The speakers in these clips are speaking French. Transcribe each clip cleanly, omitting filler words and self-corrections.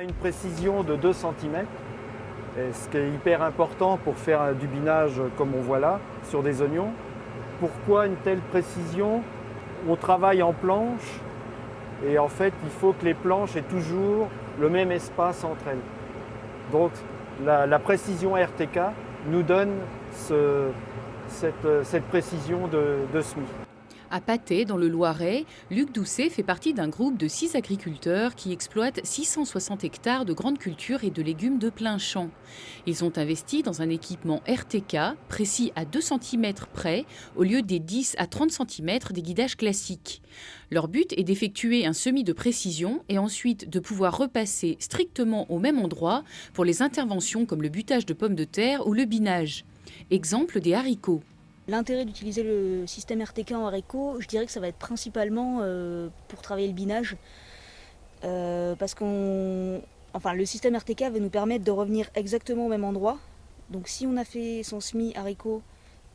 a une précision de 2 cm, ce qui est hyper important pour faire du binage comme on voit là, sur des oignons. Pourquoi une telle précision? On travaille en planche et en fait il faut que les planches aient toujours le même espace entre elles. Donc la précision RTK nous donne cette précision de SMI. À Patay, dans le Loiret, Luc Doucet fait partie d'un groupe de 6 agriculteurs qui exploitent 660 hectares de grandes cultures et de légumes de plein champ. Ils ont investi dans un équipement RTK, précis à 2 cm près, au lieu des 10 à 30 cm des guidages classiques. Leur but est d'effectuer un semis de précision et ensuite de pouvoir repasser strictement au même endroit pour les interventions comme le butage de pommes de terre ou le binage. Exemple des haricots. L'intérêt d'utiliser le système RTK en haricots, je dirais que ça va être principalement pour travailler le binage. Parce le système RTK va nous permettre de revenir exactement au même endroit. Donc si on a fait son semis haricot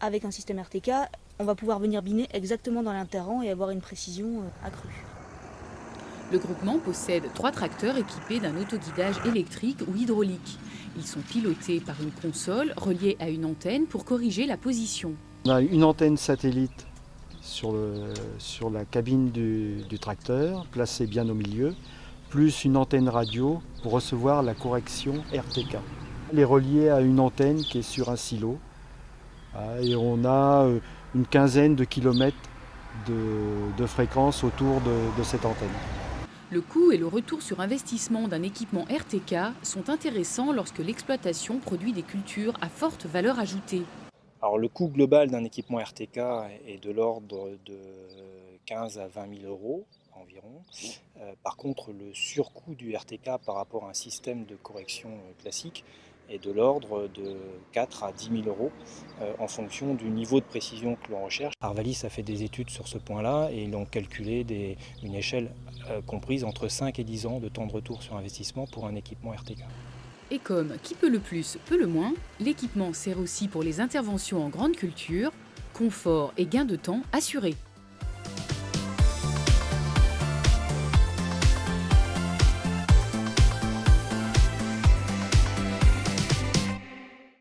avec un système RTK, on va pouvoir venir biner exactement dans l'interrang et avoir une précision accrue. Le groupement possède 3 tracteurs équipés d'un autoguidage électrique ou hydraulique. Ils sont pilotés par une console reliée à une antenne pour corriger la position. On a une antenne satellite sur la cabine du tracteur, placée bien au milieu, plus une antenne radio pour recevoir la correction RTK. Elle est reliée à une antenne qui est sur un silo. Et on a une quinzaine de kilomètres de fréquence autour de cette antenne. Le coût et le retour sur investissement d'un équipement RTK sont intéressants lorsque l'exploitation produit des cultures à forte valeur ajoutée. Alors, le coût global d'un équipement RTK est de l'ordre de 15 à 20 000 euros environ. Par contre, le surcoût du RTK par rapport à un système de correction classique est de l'ordre de 4 à 10 000 euros en fonction du niveau de précision que l'on recherche. Arvalis a fait des études sur ce point-là et ils ont calculé une échelle comprise entre 5 et 10 ans de temps de retour sur investissement pour un équipement RTK. Et comme qui peut le plus, peut le moins, l'équipement sert aussi pour les interventions en grande culture, confort et gain de temps assurés.